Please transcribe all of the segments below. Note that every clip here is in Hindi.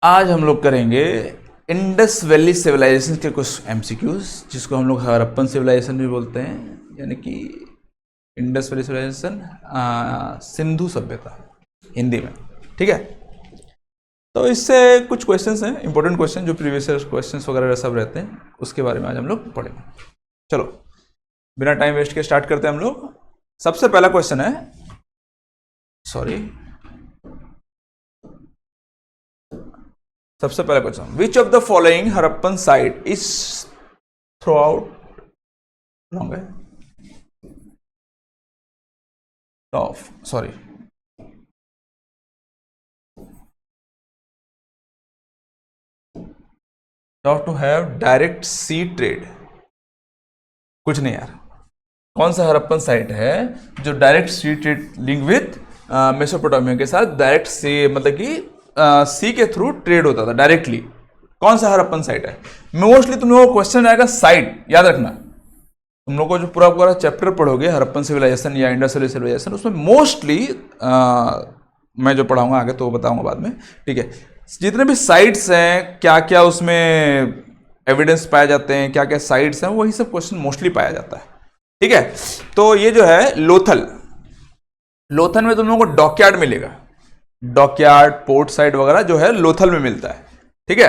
आज हम लोग करेंगे इंडस वैली सिविलाइजेशन के कुछ एमसीक्यूज, जिसको हम लोग हड़प्पन सिविलाइजेशन भी बोलते हैं, यानी कि इंडस वैली सिविलाइजेशन, सिंधु सभ्यता हिंदी में। ठीक है, तो इससे कुछ क्वेश्चंस हैं, इंपॉर्टेंट क्वेश्चन जो प्रीवियस ईयर क्वेश्चंस वगैरह सब रहते हैं, उसके बारे में आज हम लोग पढ़ेंगे। चलो बिना टाइम वेस्ट के स्टार्ट करते हैं हम लोग। सबसे पहला क्वेश्चन है, सबसे पहला question, which of the following Harappan site is through out wrong है to have direct sea trade. कुछ नहीं यार, कौन सा हड़प्पन साइट है जो direct sea trade link with Mesopotamia के साथ डायरेक्ट सी, मतलब कि सी के थ्रू ट्रेड होता था डायरेक्टली? कौन सा हड़प्पन साइट है? मोस्टली तुम लोगों को क्वेश्चन आएगा साइट, याद रखना। तुम लोग को जो पूरा पूरा चैप्टर पढ़ोगे हड़प्पन सिविलाइजेशन या इंडस वैली सिविलाइजेशन, उसमें मोस्टली मैं जो पढ़ाऊंगा आगे तो बताऊंगा बाद में। ठीक है, जितने भी साइट्स हैं, क्या क्या उसमें एविडेंस पाए जाते हैं, क्या क्या साइट्स हैं, वही सब क्वेश्चन मोस्टली पाया जाता है। ठीक है, तो ये जो है लोथल में तुम लोगों को डॉकयार्ड मिलेगा। डॉकयार्ड, पोर्ट साइट वगैरह जो है लोथल में मिलता है। ठीक है,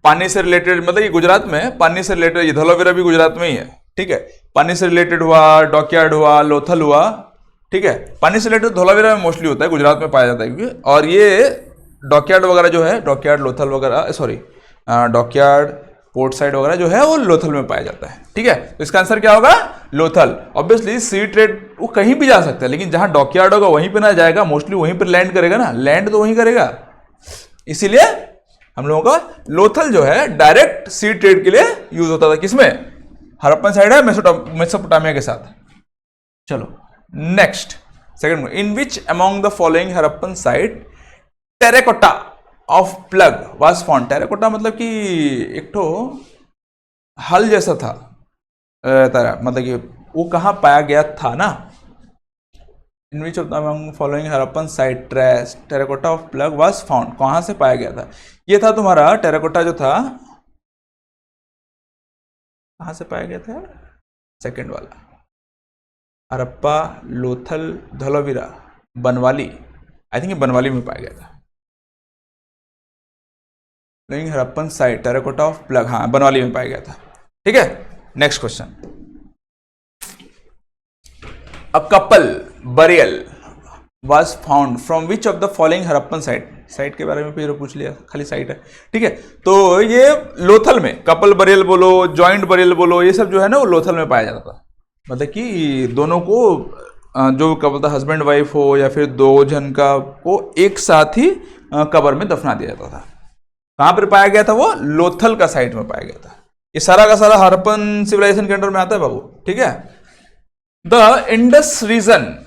पानी से रिलेटेड, मतलब ये गुजरात में है, पानी से रिलेटेड, ये धोलावीरा भी गुजरात में ही है। ठीक है, पानी से रिलेटेड हुआ, डॉकयार्ड हुआ, लोथल हुआ। ठीक है, पानी से रिलेटेड धोलावीरा में मोस्टली होता है, गुजरात में पाया जाता है क्योंकि, और ये डॉकयार्ड वगैरह जो है, डॉकयार्ड, लोथल वगैरह, डॉकयार्ड, पोर्ट साइड वगैरह जो है वो लोथल में पाया जाता है। ठीक है, तो इसका आंसर क्या होगा? लोथल। ऑब्वियसली सी ट्रेड वो कहीं भी जा सकता है, लेकिन जहां डॉकयार्ड होगा वहीं पे ना जाएगा, मोस्टली वहीं पर लैंड करेगा ना, लैंड तो वहीं करेगा। इसीलिए हम लोगों का लोथल जो है डायरेक्ट सी ट्रेड के लिए यूज होता था। किसमें? हड़प्पन साइड है मेसोपोटामिया के साथ। चलो next, second, in which among the following Harappan site terracotta of plug was found? Terracotta मतलब कि एक ठो हल जैसा था, मतलब कि वो कहां पाया गया था ना। In which of the following Harappan site terracotta of plug was found, कहां से पाया गया था? ये था तुम्हारा टेराकोटा जो था, कहां से पाया गया था? सेकंड वाला, हड़प्पा, लोथल, धोलावीरा, बनवाली। आई थिंक बनवाली में पाया गया था। Harappan site terracotta of plug, हाँ बनवाली में पाया गया था। ठीक है, next question, a couple burial was found from which of the following Harappan site? Site के बारे में फिर पूछ लिया, खाली साइट है। ठीक है, तो ये लोथल में कपल बरियल बोलो, जॉइंट बरियल बोलो, ये सब जो है ना वो लोथल में पाया जाता था। मतलब कि दोनों को, जो कपल था, हस्बैंड वाइफ हो या फिर दो जन का, को एक साथ ही कब्र में दफना दिया जाता था। कहां पर पाया गया था? वो लोथल का साइट में पाया गया था। ये सारा का सारा हड़प्पन सिविलाइजेशन के अंडर में आता है बाबू। ठीक है, the Indus region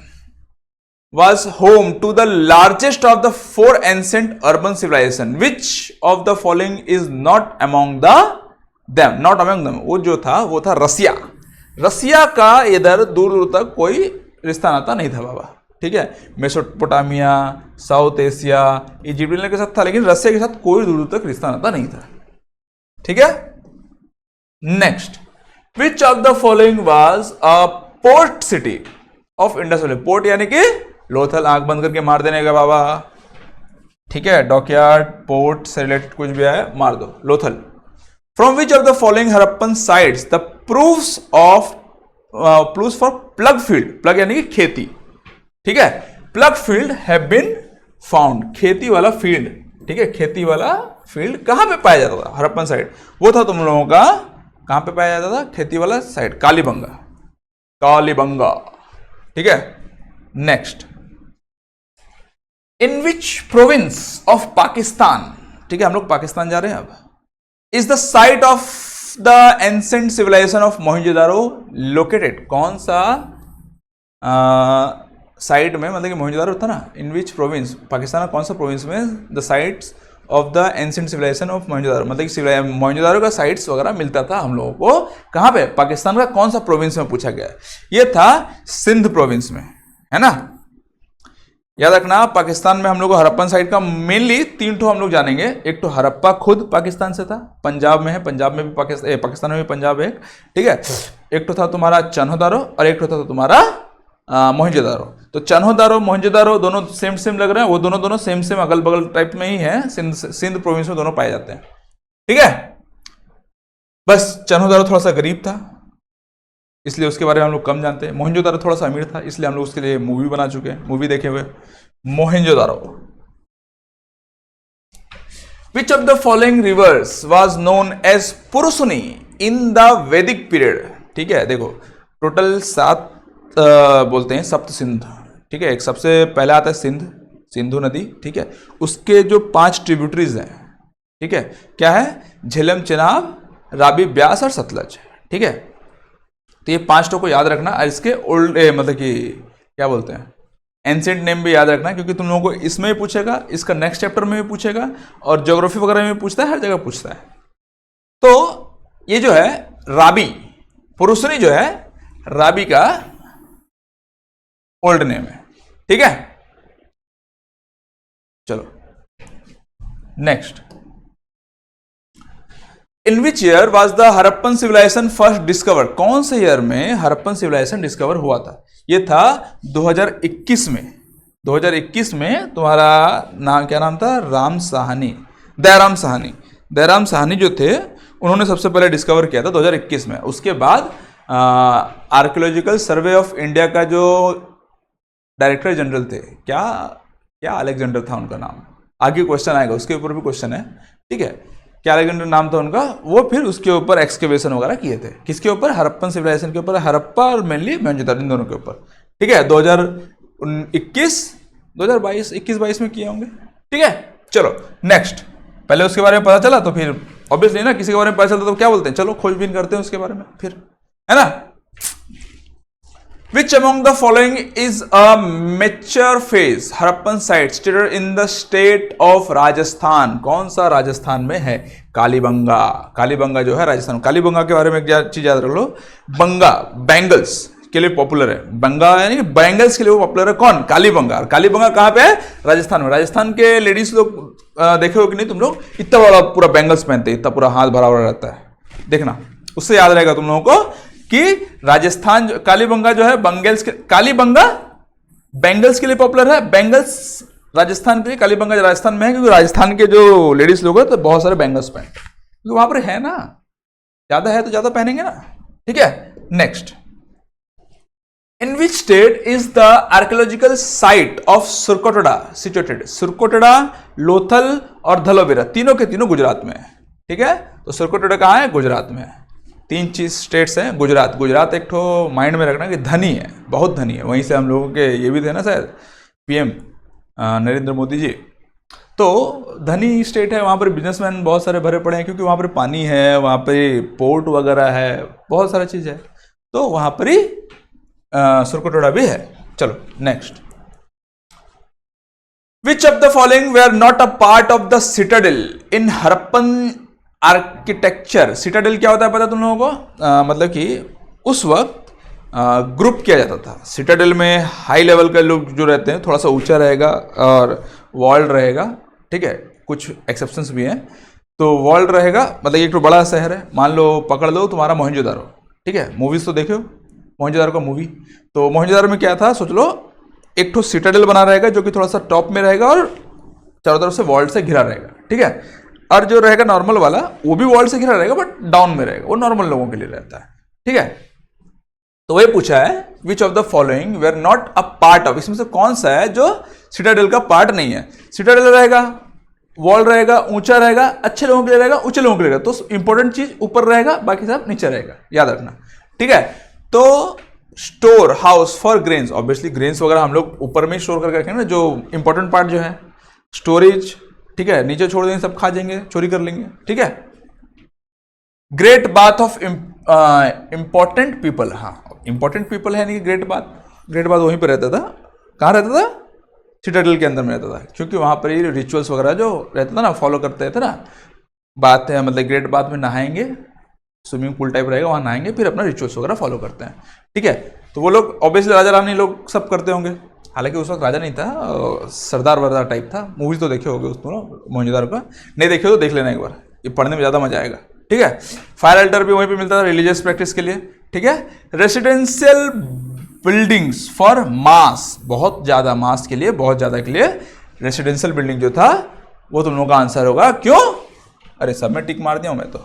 was home to the largest of the four ancient urban civilization. Which of the following is not among them? Not among them. वो जो था वो था रसिया। रसिया का इधर दूर दूर तक कोई रिश्ता नाता नहीं था बाबा। ठीक है, मेसोपोटामिया, साउथ एशिया, इजिप्ट के साथ था, लेकिन रसिया के साथ कोई दूर दूर तक रिश्ता नाता नहीं था। ठीक है, next, which of the following was a port city of Indus valley? Port यानी कि लोथल, आंख बंद करके मार देने का बाबा। ठीक है, डॉकयार्ड, पोर्ट से रिलेटेड कुछ भी आया मार दो, Lothal. From which of the following Harappan sites the proofs for plough field? Plough यानी कि खेती। ठीक है, plough field have been found, खेती वाला फील्ड। ठीक है, खेती वाला फील्ड कहां पे पाया जाता था? हड़प्पन साइट वो था तुम लोगों का, कहां पे पाया जाता था खेती वाला साइट? कालीबंगा। ठीक है, next, in which province of Pakistan? ठीक है, हम लोग पाकिस्तान जा रहे हैं अब। Is the site of the ancient civilisation of Mohenjodaro located? कौन सा साइट में, मतलब कि मोहनजोदारो था ना, इन विच प्रोविंस, पाकिस्तान का कौन सा प्रोविंस में the sites of the ancient civilisation of Mohenjodaro, मतलब कि मोहनजोदारो का साइट्स वगैरह मिलता था हम लोगों को कहां पे? पाकिस्तान का कौन सा प्रोविंस में पूछा गया है? ये था सिंध प्रोविंस में, है ना। याद रखना, पाकिस्तान में हम लोग को हड़प्पन साइट का मेनली 3 ठो हम लोग जानेंगे। एक तो हड़प्पा खुद पाकिस्तान से था, पंजाब में है, पंजाब में भी पाकिस्तान में भी पंजाब है, ठीक है। एक तो था तुम्हारा चन्होदारो और एक तो था तुम्हारा मोहनजोदारो। तो चन्होदारो मोहनजोदारो दोनों सेम सेम लग रहे हैं, वो दोनों सेम सेम अगल बगल टाइप में ही है, सिंध प्रोविंस में दोनों पाए जाते हैं, ठीक है। बस चन्होदारो थोड़ा सा गरीब था, इसलिए उसके बारे में हम लोग कम जानते हैं। मोहनजोदारो थोड़ा सा अमीर था, इसलिए हम लोग उसके लिए मूवी बना चुके हैं, मूवी देखे हुए। Mohenjodaro. Which of the following rivers was known as Purushni in the Vedic period? ठीक है, देखो टोटल 7 बोलते हैं सप्त सिंध, ठीक है। एक सबसे पहला आता है सिंधु नदी, ठीक है। उसके जो 5 ट्रिब्यूटरीज हैं, ठीक है, क्या है? झेलम, चेनाब, राबी, ब्यास और सतलज, ठीक है। तो ये 5 को याद रखना, और इसके ओल्ड मतलब कि क्या बोलते हैं, एंशिएंट नेम भी याद रखना, क्योंकि तुम लोगों को इसमें भी पूछेगा, इसका नेक्स्ट चैप्टर में भी पूछेगा, और ज्योग्राफी वगैरह में भी पूछता है, हर जगह पूछता है। तो ये जो है राबी, पुरुषनी जो है राबी का ओल्ड नेम है, ठीक है। चलो next, in which year was the Harappan civilisation first discover? कौन से ईयर में हड़प्पन सिविलाइजेशन डिस्कवर हुआ था? ये था 2021 में। 2021 में तुम्हारा नाम क्या नाम था? राम साहनी, दयाराम साहनी। दयाराम साहनी जो थे उन्होंने सबसे पहले डिस्कवर किया था 2021 में। उसके बाद आर्कियोलॉजिकल सर्वे ऑफ इंडिया का जो डायरेक्टर जनरल थे, क्या अलेक्जेंडर था उनका नाम, आगे क्वेश्चन आएगा, उसके ऊपर भी क्वेश्चन है, ठीक है। क्या अलेक्जेंडर नाम था उनका, वो फिर उसके ऊपर एक्सकेवेशन वगैरह किए थे। किसके ऊपर? हड़प्पन सिविलाइजेशन के ऊपर, हड़प्पा और मेनली मोहनजोदड़ो, इन दोनों के ऊपर, ठीक है। 2021-22 में किए होंगे, ठीक है। चलो नेक्स्ट, पहले उसके बारे में पता चला तो फिर ऑब्वियसली ना, किसी के बारे में पता चलता तो क्या बोलते हैं, चलो खोजबीन करते हैं उसके बारे में फिर, है ना। Which among the following is a mature phase Harappan site situated in the state of Rajasthan? कौन सा राजस्थान में है? कालीबंगा। कालीबंगा जो है राजस्थान, कालीबंगा के बारे में एक चीज याद रख लो, बंगा बैंगल्स के लिए पॉपुलर है, बंगा यानी बैंगल्स के लिए वो पॉपुलर है। कौन? कालीबंगा। कालीबंगा कहाँ पे है? राजस्थान में। राजस्थान के लेडीज लोग देखे हो कि नहीं तुम लोग, इतना बड़ा पूरा बैंगल्स पहनते हैं, इतना पूरा हाथ भरा हुआ रहता है, देखना, उससे याद रहेगा तुम लोगों को कि राजस्थान कालीबंगा जो है बंगल्स के, कालीबंगा बैंगल्स के लिए पॉपुलर है, बैंगल्स राजस्थान के लिए, कालीबंगा राजस्थान में है क्योंकि राजस्थान के जो लेडीज लोग हैं तो बहुत सारे बैंगल्स पहनते हैं, क्योंकि वहां पर है ना, ज्यादा है तो ज्यादा पहनेंगे ना, ठीक है। Next, in which state is the archaeological site of Surkotada situated? Surkotada, Lothal और धलोवीरा तीनों के तीनों गुजरात में है, ठीक है। तो सुरकोटड़ा कहाँ है? गुजरात में है। 3 चीज स्टेट्स हैं। गुजरात एक ठो माइंड में रखना कि धनी है, बहुत धनी है, वहीं से हम लोगों के ये भी थे ना शायद पीएम नरेंद्र मोदी जी, तो धनी स्टेट है, वहाँ पर बिजनेसमैन बहुत सारे भरे पड़े हैं, क्योंकि वहाँ पर पानी है, वहाँ पर पोर्ट वगैरह है, बहुत सारा चीज़ है, तो वहाँ पर ही सुरकोटड़ा भी है। चलो next, which of the following were not a part of the citadel in Harappan architecture? Citadel क्या होता है पता तुम लोगों को? मतलब कि उस वक्त ग्रुप किया जाता था। सिटाडेल में हाई लेवल के लोग जो रहते हैं, थोड़ा सा ऊंचा रहेगा और वॉल्ड रहेगा, ठीक है, कुछ एक्सेप्शंस भी हैं। तो वॉल्ड रहेगा, मतलब एक तो बड़ा शहर है, मान लो पकड़ लो तुम्हारा मोहनजोदारो, ठीक है, मूवीज तो देखो मोहनजोदारो का मूवी। तो मोहनजोदारो में क्या था, सोच लो एक तो सिटाडेल बना रहेगा जो कि थोड़ा सा टॉप में रहेगा और चारों तरफ से वॉल्ड से घिरा रहेगा, ठीक है। और जो रहेगा नॉर्मल वाला वो भी वॉल्ड से घिरा रहेगा बट डाउन में रहेगा, वो नॉर्मल लोगों के लिए रहता है, ठीक है। तो वही पूछा है, which of the following were not a part of, इसमें से कौन सा है जो सिटाडेल का पार्ट नहीं है? सिटाडेल रहेगा, वॉल रहेगा, ऊंचा रहेगा, अच्छे लोगों के लिए रहेगा, ऊंचे लोगों के लिए रहेगा, तो इंपॉर्टेंट चीज ऊपर रहेगा, बाकी सब नीचे रहेगा, याद रखना, ठीक है। तो store house for grains, obviously grains वगैरह हम लोग ऊपर में स्टोर करके रखेंगे ना, जो इंपॉर्टेंट पार्ट जो है स्टोरेज, ठीक है, नीचे छोड़ देंगे, सब खा जाएंगे, चोरी कर लेंगे, ठीक है। Great bath of important people, हाँ इंपॉर्टेंट पीपल है नहीं, ग्रेट बाथ वहीं पर रहता था, कहाँ रहता था? सिटाडेल के अंदर में रहता था, क्योंकि वहां पर ये रिचुअल्स वगैरह जो रहता था ना, फॉलो करते थे ना, बात है मतलब ग्रेट बाथ में नहाएंगे, स्विमिंग पूल टाइप रहेगा, वहां नहाएंगे, फिर अपना रिचुअल्स वगैरह फॉलो करते हैं, ठीक है। तो वो लोग ऑब्वियसली राजा रानी लोग सब करते होंगे, हालांकि उस वक्त राजा नहीं था, सरदार वरदार टाइप था। मूवी तो देखे होगे उसको, मोहनजोदारो का, नहीं देखे हो तो देख लेना एक बार, ये पढ़ने में ज़्यादा मजा आएगा। ठीक है, फायर अल्टर भी वहीं पे मिलता था रिलीजियस प्रैक्टिस के लिए। ठीक है, रेसिडेंशियल बिल्डिंग्स फॉर मास, बहुत ज़्यादा मास के लिए, बहुत ज़्यादा के लिए रेसिडेंशियल बिल्डिंग जो था वो तुम लोगों का आंसर होगा। क्यों? अरे सब में टिक मार दिया हूं मैं तो।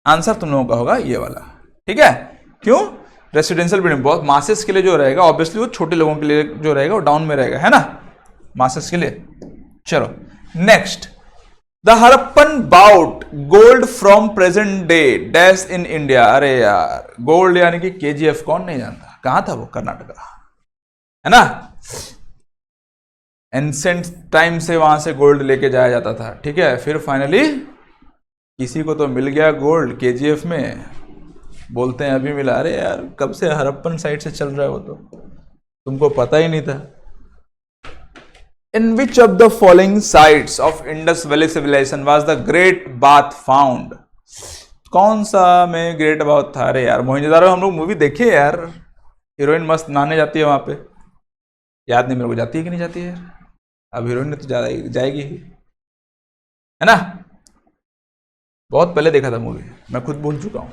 आंसर तुम लोगों का होगा ये वाला। ठीक है, क्यों? रेसिडेंशियल बिल्डिंग बहुत मासेस के लिए जो रहेगा, ऑब्वियसली वो छोटे लोगों के लिए जो रहेगा वो डाउन में रहेगा, है ना, मासेस के लिए। चलो next, the Harappan bought gold from present day dash in India. अरे यार, गोल्ड यानी कि केजीएफ, कौन नहीं जानता, कहां था वो? कर्नाटका, है ना। एंसेंट टाइम से वहां से गोल्ड लेके जाया जाता था। ठीक है, फिर फाइनली किसी को तो मिल गया गोल्ड केजीएफ में, बोलते हैं अभी मिला। अरे यार, कब से हड़प्पन साइड से चल रहा है वो, तो तुमको पता ही नहीं था। In which of the following sites of Indus valley civilization was the great bath found? कौन सा में ग्रेट बाथ था? अरे यार, मोहनजोदारो हम लोग मूवी देखे यार, हीरोइन मस्त नहाने जाती है वहां पे, याद नहीं मेरे को जाती है कि नहीं जाती है यार, अब हीरोइन ने तो जाएगी ही, है ना। बहुत पहले देखा था मूवी, मैं खुद भूल चुका हूं।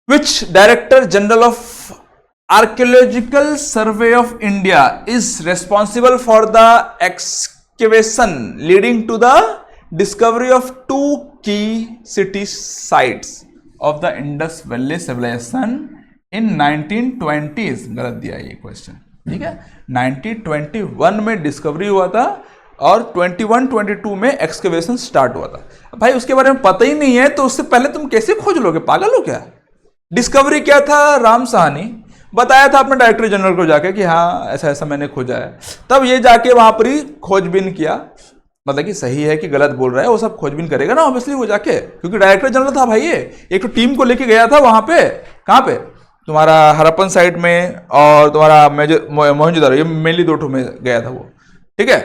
Which director general of archaeological survey of India is responsible for the excavation leading to the discovery of 2 की city sites of the Indus valley civilisation in 1920s? गलत दिया ये क्वेश्चन। ठीक है, 1921 में डिस्कवरी हुआ था और 21-22 में एक्सकेवेशन स्टार्ट हुआ था। भाई उसके बारे में पता ही नहीं है तो उससे पहले तुम कैसे खोज लोगे? पागल हो क्या? डिस्कवरी क्या था? राम साहनी बताया था अपने डायरेक्टर जनरल को जाके कि हाँ ऐसा ऐसा मैंने खोजा है, तब ये जाके वहां पर ही खोजबीन किया। मतलब कि सही है कि गलत बोल रहा है वो सब खोजबीन करेगा ना ऑब्वियसली वो जाके, क्योंकि डायरेक्टर जनरल था भाई ये। एक तो टीम को लेके गया था वहां पे, कहां पे? तुम्हारा हड़प्पन साइट में और तुम्हारा मोहनजोदारो, ये मेनली 2 में गया था वो। ठीक है,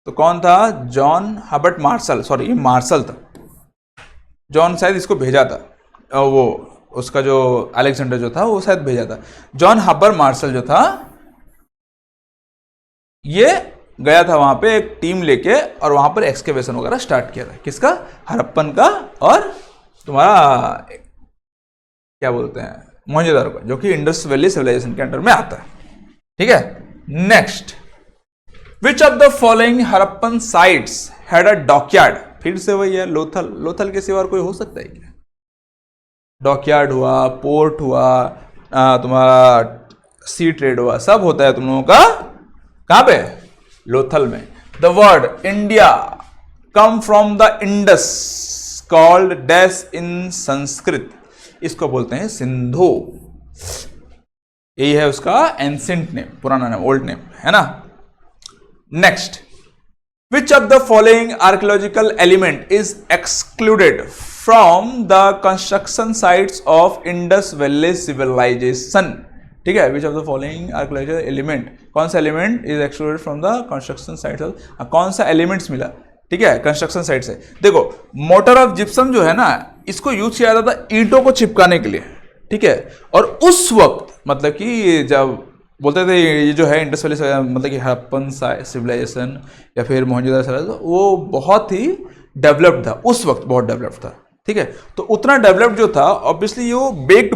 तो कौन था? जॉन हबर्ट मार्शल, सॉरी ये मार्शल था, जॉन शायद इसको भेजा था, वो उसका जो अलेक्जेंडर जो था वो शायद भेजा था। जॉन हबर मार्शल जो था ये गया था वहां पे एक टीम लेके और वहां पर एक्सकेवेशन वगैरह स्टार्ट किया था। किसका? हड़प्पन का और तुम्हारा क्या बोलते हैं, मोहनजोदारो का, जो कि इंडस वैली सिविलाइजेशन के अंडर में आता है। ठीक है, next, which of the following Harappan sites had a dockyard? फिर से वही है, लोथल। लोथल के सिवा कोई हो सकता है क्या? डॉकयार्ड हुआ, पोर्ट हुआ, तुम्हारा सी ट्रेड हुआ, सब होता है तुम लोगों का कहां पे? लोथल में। The word India come from the Indus called dash in Sanskrit, इसको बोलते हैं सिंधु। यही है उसका एंसेंट नेम, पुराना नेम, ओल्ड नेम, है ना। Next, which of the following archaeological element is excluded from the construction sites of Indus valley civilisation? ठीक है, which of the following archaeological element, कौन सा element is excluded from the construction sites of, कौन सा एलिमेंट्स मिला? ठीक है, कंस्ट्रक्शन साइट से। देखो, मोटर ऑफ जिप्सम जो है ना, इसको यूज किया जाता था ईंटों को चिपकाने के लिए। ठीक है, और उस वक्त मतलब कि जब बोलते थे ये जो है इंडस वैली, मतलब कि हड़प्पन सिविलाइजेशन या फिर मोहनजोदारो सिविलाइजेशन, वो बहुत ही डेवलप्ड था उस वक्त, बहुत डेवलप्ड था। ठीक है, तो उतना डेवलप्ड जो था ऑब्वियसली वो बेक्ड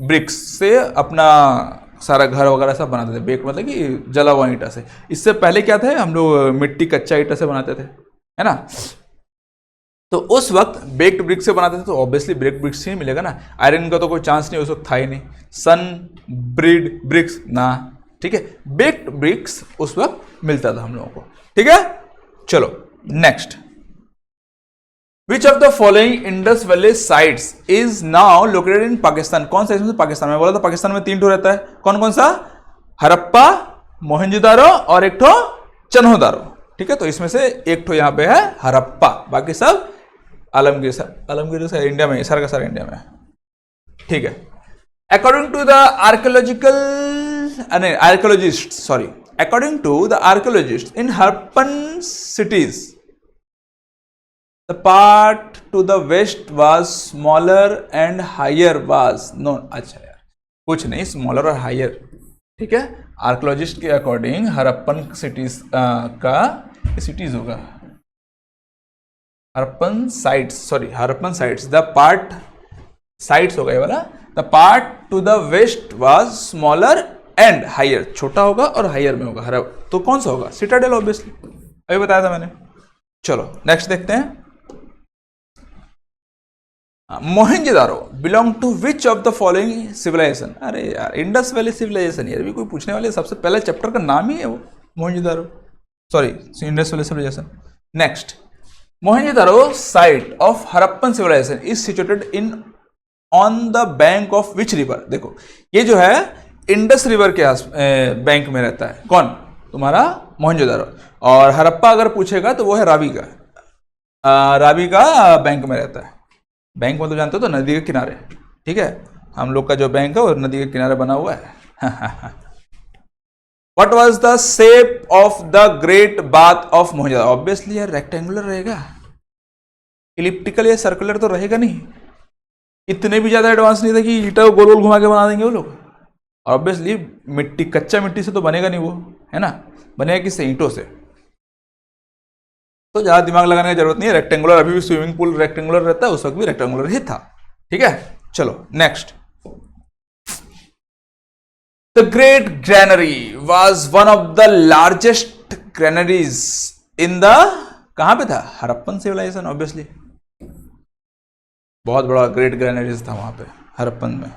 ब्रिक्स से अपना सारा घर वगैरह सब बनाते थे। बेक मतलब कि जला हुआ ईंटा से। इससे पहले क्या था, हम लोग मिट्टी कच्चा ईंटा से बनाते थे, है ना। तो उस वक्त बेक्ड ब्रिक्स से बनाते थे, तो ऑब्वियसली बेक्ड ब्रिक्स ही मिलेगा ना, आयरन का तो कोई चांस नहीं उस वक्त था ही नहीं, सन ब्रिड ब्रिक्स ना। ठीक है, बेक्ड ब्रिक्स उस वक्त मिलता था हम लोगों को। ठीक है, चलो next, which of the following Indus valley sites is now located in Pakistan? कौन सा इसमें पाकिस्तान में? बोला था पाकिस्तान में 3 ठो रहता है, कौन कौन सा? हड़प्पा, मोहनजोदारो और एक ठो चन्होदारो। ठीक है, तो इसमें से एक ठो यहाँ पे है हड़प्पा, बाकी सब आलमगीर से इंडिया में, सारा का सारा इंडिया में। ठीक है, according to the archaeologist in Harappan cities the part to the west was smaller and higher was known। अच्छा यार, कुछ नहीं, स्मॉलर और हायर। ठीक है, आर्कोलॉजिस्ट के अकॉर्डिंग हरप्पन सिटीज का सिटीज होगा Harappan sites, the part sites होगा ये वाला, the part to the west was smaller and higher, छोटा होगा और हायर में होगा तो कौन सा होगा? सिटाडेल ऑब्वियसली, अभी बताया था मैंने। चलो नेक्स्ट देखते हैं। Mohenjodaro belong to which of the following civilisation? अरे यार, इंडस वैली सिविलाइजेशन, यार भी कोई पूछने वाले, सबसे पहले चैप्टर का नाम ही है वो Mohenjodaro, sorry Indus valley civilisation. Next, Mohenjodaro site of Harappan civilisation is situated in on the bank of which river? देखो ये जो है इंडस रिवर के बैंक में रहता है, कौन? तुम्हारा मोहनजोदारो। और हरप्पा अगर पूछेगा तो वो है रावी का बैंक में रहता है। बैंक मतलब जानते हो तो नदी के किनारे, ठीक है, हम लोग का जो बैंक है वो नदी के किनारे बना हुआ है। What was the shape of the great bath of Mohenjodaro? Obviously यार रेक्टेंगुलर रहेगा, इलिप्टिकल या सर्कुलर तो रहेगा नहीं। इतने भी ज्यादा एडवांस नहीं था कि ईटा को गोल गोल घुमा के बना देंगे वो लोग। ऑब्वियसली मिट्टी, कच्चा मिट्टी से तो बनेगा नहीं वो, है ना, बनेगा किससे? ईंटों से। तो ज्यादा दिमाग लगाने की जरूरत नहीं है, रेक्टेंगुलर, अभी भी स्विमिंग पूल रेक्टेंगुलर रहता है, उस वक्त भी रेक्टेंगुलर ही था। ठीक है, चलो next. The great granary was one of the largest granaries in the, कहां पे था? हरप्पन सिविलाइजेशन, ऑब्वियसली बहुत बड़ा ग्रेट ग्रैनरीज था वहां पे हरप्पन में।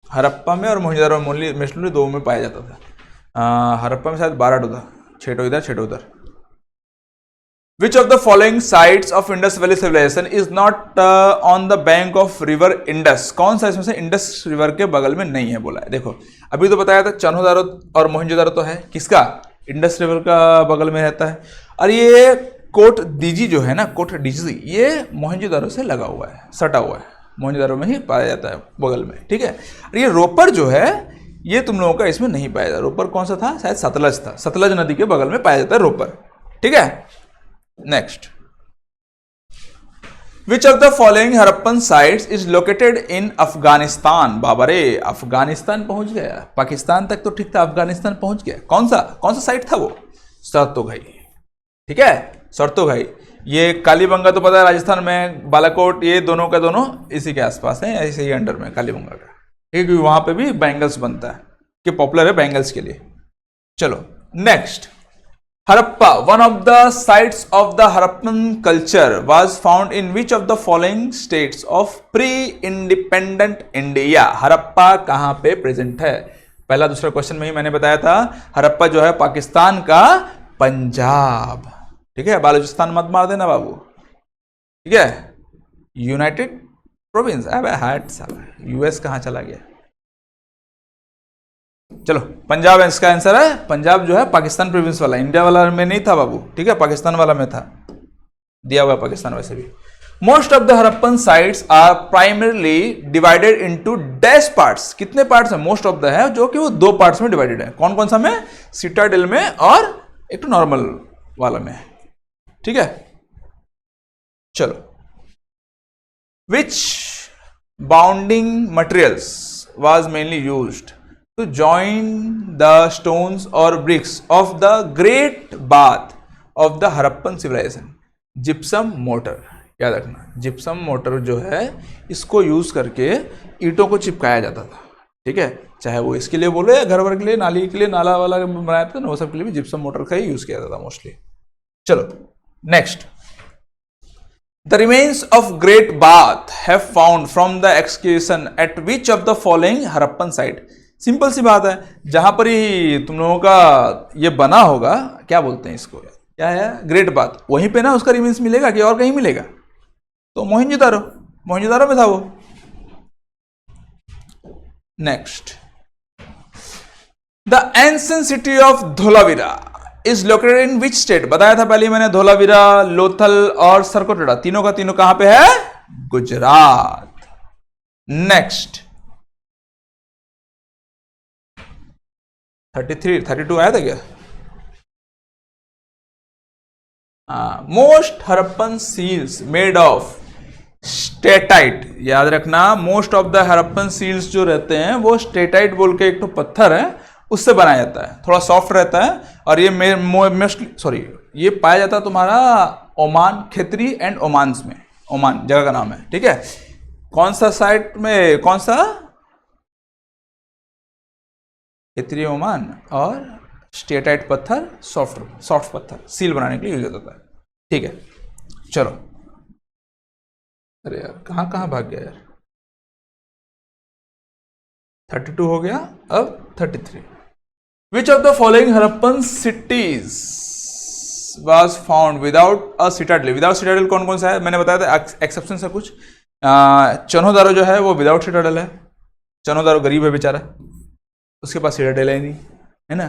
हरप्पा में और मोहनजोदारो मोस्टली दो में पाया जाता था। हरप्पा में शायद 12 था, 6 इधर 6 उधर। Which of the following sites of Indus valley civilisation is not on the bank of river Indus? कौन सा इसमें से इंडस रिवर के बगल में नहीं है बोला है? देखो अभी तो बताया था चन्होदारो और मोहनजोदारो तो है, किसका? इंडस रिवर का बगल में रहता है। और ये कोट दीजी जो है ना, कोट डीजी, ये मोहनजोदारो से लगा हुआ है, सटा हुआ है, मोहनजोदारो में ही पाया जाता है बगल में। ठीक है, और ये रोपर जो है ये तुम लोगों का इसमें नहीं पाया जाता। रोपर कौन सा था? शायद सतलज था, सतलज नदी के बगल में पाया जाता है रोपर। ठीक है, next. Which of the following Harappan sites is located in Afghanistan? बाबा रे, अफगानिस्तान पहुंच गया, पाकिस्तान तक तो ठीक था, अफगानिस्तान पहुंच गया। कौन सा साइट था वो? सरतोघाई। ठीक है, सरतोघाई। ये कालीबंगा तो पता है राजस्थान में, बालाकोट, ये दोनों का दोनों इसी के आसपास है, ऐसे ही अंडर में कालीबंगा का। ठीक है, वहां पे भी बैंगल्स बनता है, कि पॉपुलर है बैंगल्स के लिए। चलो next. Harappa, one of the sites of the Harappan culture was found in which of the following states of pre independent India? Harappa कहां पे प्रेजेंट है? पहला दूसरा क्वेश्चन में ही मैंने बताया था, हरप्पा जो है पाकिस्तान का पंजाब। ठीक है, बालूचिस्तान मत मार देना बाबू। ठीक है, यूनाइटेड प्रोविंस, अब हार्ट साहब यूएस कहां चला गया? चलो पंजाब इसका आंसर है। पंजाब जो है पाकिस्तान प्रोविंस वाला, इंडिया वाला में नहीं था बाबू। ठीक है, पाकिस्तान वाला में था, दिया हुआ पाकिस्तान वैसे भी। Most of the Harappan sites are primarily divided into dash parts. कितने पार्ट्स है? मोस्ट ऑफ द है जो कि वो 2 पार्ट्स में डिवाइडेड है। कौन कौन सा में? सिटाडेल में और एक तो नॉर्मल वाला में। ठीक है, चलो। Which bounding materials was mainly used to join the stones or bricks of the great bath of the Harappan civilization? Gypsum motor, याद रखना, जिप्सम मोटर जो है इसको यूज करके ईंटों को चिपकाया जाता था। ठीक है, चाहे वो इसके लिए बोले या घर भर के लिए, नाली के लिए, नाला वाला बनाया था ना, वो सब के लिए भी जिप्सम मोटर का ही यूज किया जाता था मोस्टली। चलो next. The remains of Great Bath have found from the excavation at which of the following Harappan site? Simple सी बात है, जहां पर ही तुम लोगों का ये बना होगा, क्या बोलते हैं इसको, क्या है? ग्रेट बाथ, वहीं पे ना उसका रिमेन्स मिलेगा कि और कहीं मिलेगा? तो मोहनजोदारो में था वो। Next. The ancient city of Dholavira is located in which state? बताया था पहले मैंने, धोलावीरा, लोथल और सरकोटेडा, तीनों का तीनों कहां पे है? गुजरात। नेक्स्ट। 32 आया था क्या? Most Harappan seals made of steatite, याद रखना most of the Harappan seals जो रहते हैं वो स्टेटाइट बोल के एक तो पत्थर है उससे बनाया जाता है, थोड़ा सॉफ्ट रहता है और ये पाया जाता है तुम्हारा ओमान, खेतरी एंड ओमान्स में, ओमान जगह का नाम है, ठीक है। कौन सा साइट में, कौन सा, खेतरी ओमान, और स्टेटाइट पत्थर सॉफ्ट पत्थर सील बनाने के लिए यूज होता है, ठीक है। चलो, अरे यार कहाँ कहाँ भाग गया यार, 32 हो गया, अब 33। विच of the following Harappan cities was found without a Citadel? Without Citadel कौन कौन सा है, मैंने बताया था एक्सेप्शन से कुछ। चन्होदारो जो है वो विदाउट सिटाडेल है, चन्होदारो गरीब है बेचारा, उसके पास सिटाडेल है नहीं, है ना।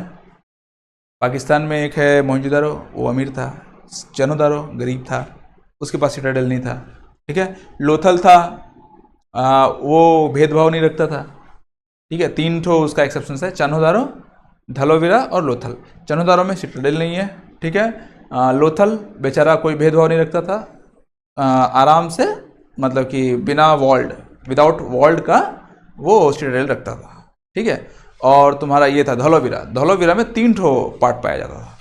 पाकिस्तान में एक है मोहनजोदारो, वो अमीर था, चन्होदारो गरीब था, उसके पास सिटाडेल नहीं था, ठीक है। लोथल था, वो भेदभाव नहीं रखता था, ठीक है। 3 ठो उसका एक्सेप्शन है, चन्होदारो, धलोवीरा और लोथल। चन्होदारो में सिटाडेल नहीं है, ठीक है। लोथल बेचारा कोई भेदभाव नहीं रखता था, आराम से मतलब कि बिना वॉल्ड, विदाउट वॉल्ड का वो सिटाडेल रखता था, ठीक है। और तुम्हारा ये था धलोवीरा, धलोवीरा में 3 ठो पार्ट पाया जाता था।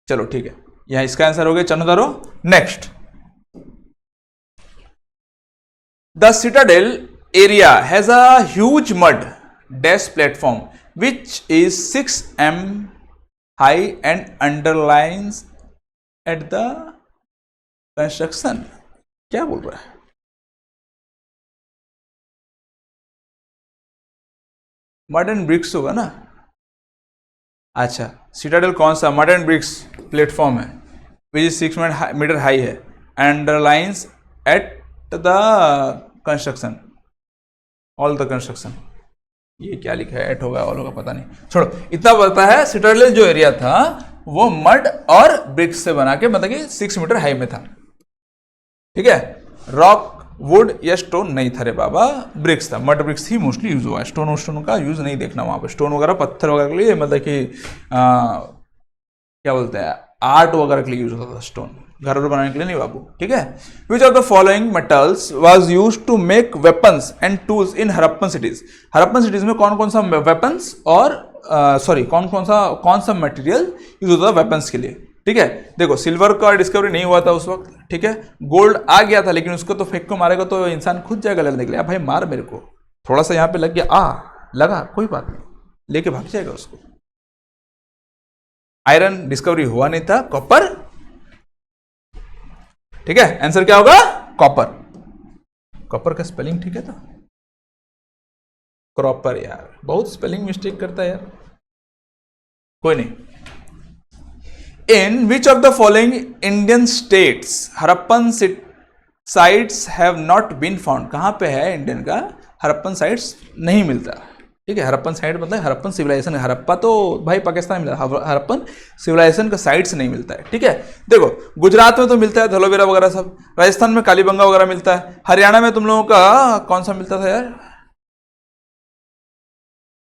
चलो ठीक है, यहाँ इसका आंसर हो गया Chanhudaro. Next, the citadel area has a huge mud dash platform which is 6 m high and underlines at the construction। क्या बोल रहा है, मड एंड ब्रिक्स होगा ना। अच्छा, सिटाडेल कौन सा मड एंड ब्रिक्स प्लेटफॉर्म है विच इज 6 मीटर हाई है, underlines at the construction, all the construction. ये क्या लिखा है, एट होगा ऑल होगा पता नहीं, छोड़ो। इतना पता है सिटाडेल जो एरिया था वो मड और ब्रिक्स से बना के मतलब कि 6 मीटर हाई में था, ठीक है। रॉक, वुड या स्टोन नहीं था रे बाबा, ब्रिक्स था, मड ब्रिक्स ही मोस्टली यूज हुआ है, स्टोन का यूज नहीं देखना वहां पर। स्टोन वगैरह पत्थर वगैरह के लिए मतलब कि क्या बोलते हैं, आर्ट वगैरह के लिए यूज होता था स्टोन, घर बनाने के लिए नहीं बाबू, ठीक है। Which of the following metals was used to make weapons and tools in Harappan cities? Harappan cities में कौन कौन सा वेपन्स और कौन सा मटेरियल यूज होता था वेपन्स के लिए, ठीक है। देखो, सिल्वर का डिस्कवरी नहीं हुआ था उस वक्त, ठीक है। गोल्ड आ गया था लेकिन उसको तो फेंक को मारेगा तो इंसान खुद जाएगा लड़ने के लिए, भाई मार मेरे को, थोड़ा सा यहाँ पे लग गया, लगा कोई बात नहीं, लेके भाग जाएगा उसको। आयरन डिस्कवरी हुआ नहीं था, कॉपर, ठीक है। आंसर क्या होगा, कॉपर। कॉपर का स्पेलिंग ठीक है तो क्रॉपर, यार बहुत स्पेलिंग मिस्टेक करता है यार, कोई नहीं। In which of the following Indian states Harappan sites have not been found? कहां पे है इंडियन का हड़प्पन साइट्स नहीं मिलता, ठीक है। हड़प्पन साइट मतलब हड़प्पन सिविलाइजेशन, हड़प्पा तो भाई पाकिस्तान में मिलता है, हड़प्पन सिविलाइजेशन का साइट्स नहीं मिलता है, ठीक है। देखो, गुजरात में तो मिलता है धलोवीरा वगैरह सब, राजस्थान में कालीबंगा वगैरह मिलता है, हरियाणा में तुम लोगों का कौन सा मिलता था यार,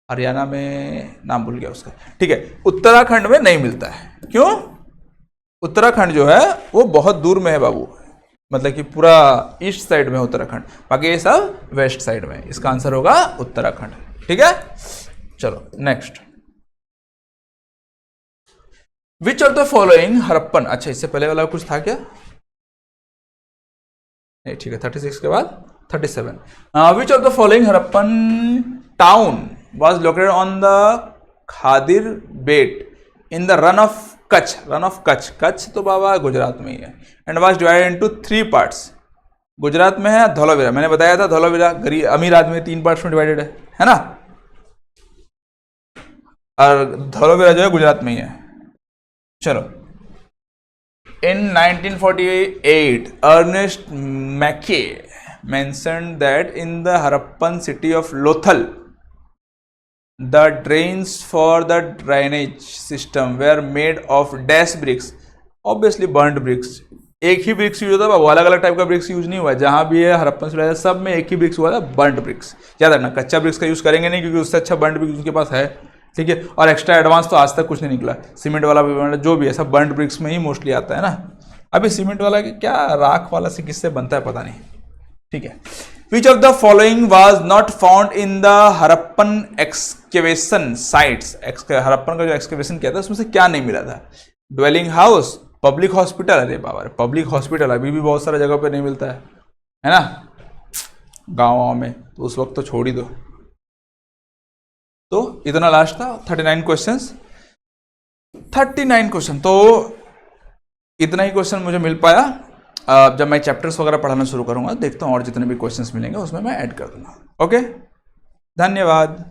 हरियाणा में नाम भूल गया उसका, ठीक है। उत्तराखंड में नहीं मिलता है, क्यों? उत्तराखंड जो है वो बहुत दूर में है बाबू, मतलब कि पूरा ईस्ट साइड में उत्तराखंड, बाकी ये सब वेस्ट साइड में। इसका आंसर होगा उत्तराखंड, ठीक है। चलो next, which of the following Harappan, अच्छा इससे पहले वाला कुछ था क्या, नहीं ठीक है। 36 के बाद 37, which of the following Harappan town was located on the Khadir Bet in the run of Kutch, Kutch तो बाबा गुजरात में ही है, and was divided into 3 parts। Gujarat में है धोलावीरा, मैंने बताया था धोलावीरा गरीब अमीर आदमी 3 पार्ट्स में डिवाइडेड है ना, और धोलावीरा जो है गुजरात में ही है। चलो, in 1948 Ernest Mackay mentioned that in the Harappan city of Lothal the drains for the drainage system were made of dash bricks, obviously burnt bricks। एक ही ब्रिक्स यूज होता है, वो अलग अलग टाइप का ब्रिक्स यूज नहीं हुआ है, जहां भी है हड़प्पन सिविलाइजेशन सब में एक ही ब्रिक्स हुआ था, बर्न्ट ब्रिक्स। याद रखना, कच्चा ब्रिक्स का यूज करेंगे नहीं क्योंकि उससे अच्छा बर्न्ट ब्रिक्स उनके पास है, ठीक है। और एक्स्ट्रा एडवांस तो आज तक कुछ नहीं निकला, सीमेंट वाला भी जो भी है सब बर्न्ट ब्रिक्स में ही मोस्टली आता है ना। अभी सीमेंट वाला क्या राख वाला से किससे बनता है पता नहीं, ठीक है। Which of the following was not found in the Harappan excavation sites, Harappan का जो एक्सकेवेशन किया था उसमें से क्या नहीं मिला था? ड्वेलिंग हाउस, पब्लिक हॉस्पिटल, अरे बाबा पब्लिक हॉस्पिटल अभी भी बहुत सारे जगह पे नहीं मिलता है ना, गाँव में, तो उस वक्त तो छोड़ ही दो। तो इतना लास्ट था 39 क्वेश्चंस, 39 क्वेश्चन, तो इतना ही क्वेश्चन मुझे मिल पाया। जब मैं चैप्टर्स वगैरह पढ़ाना शुरू करूंगा देखता हूँ और जितने भी क्वेश्चंस मिलेंगे उसमें मैं ऐड कर दूंगा। ओके, धन्यवाद।